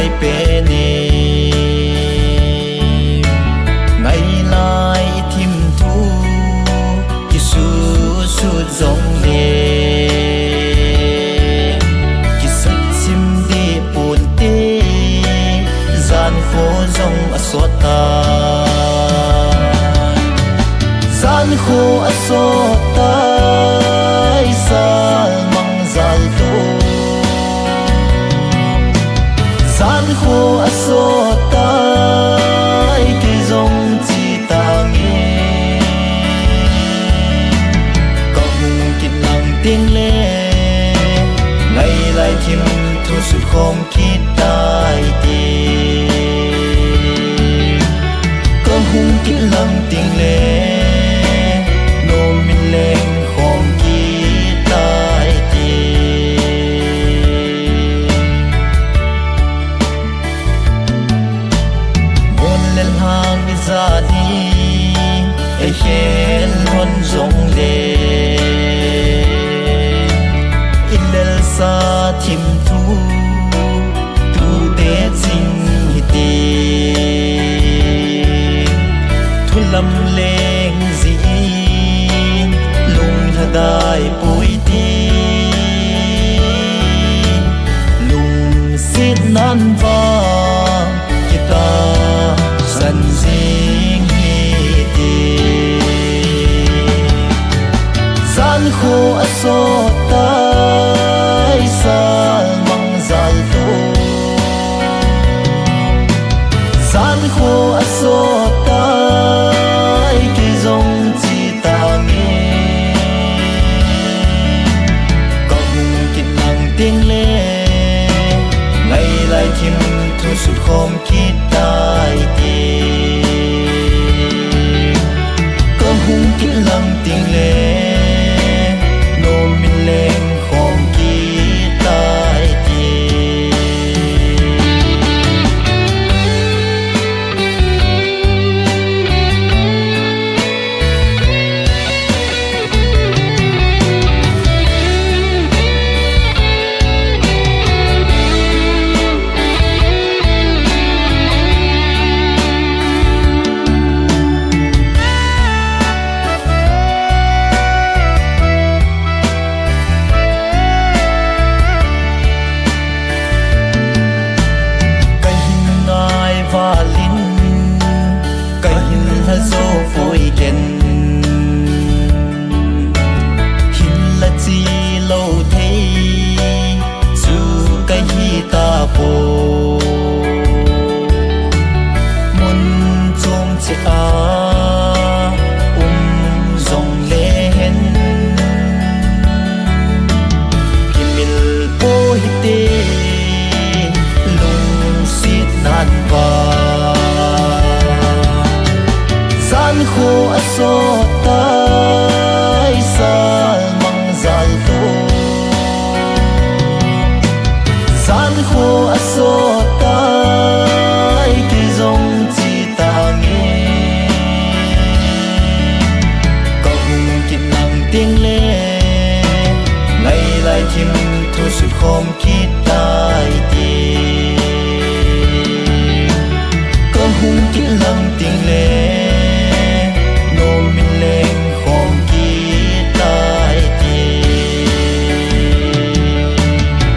ngày bé nè ngày lại thìm thu chỉ su dòng nè chỉ sắc chim đi buồn tê gian khổ dòng asot ta gian khổ asot ta gian khổ asot tai cái dòng chỉ ta nghe có hùng kít lặng tiếng lệ ngày lại thìm thu suốt không kít tai tì có hùng kít lặng tiếng lệ nô min lên không kít tai tì ra đi ai khen hôn rong lệ ilel sa thìm thu tu te chinh hi thu lâm leng gì lung hadai pui ti lung sit nan va kita san ding hi ti gian khổ asot tai sal mang zal to gian khổ asot tai cái dòng chỉ ta nghe có hùng kít lặng tiếng lệ ngày lại thìm thu suốt không kít tai tì có hùng kít lặng tiếng lệ nô min lên không kít tai tì zo phôi ken hin la chi lâu thế chu cái hi ta po mun chom che a dòng lệ hen kimil po hi te lung sit nan va gian khổ asot tai sal mang zal to gian khổ asot tai cái dòng chỉ ta nghe có hùng kít lặng tiếng lệ ngày lại thìm thu suốt không kít tai tì có hùng kít lặng tiếng lệ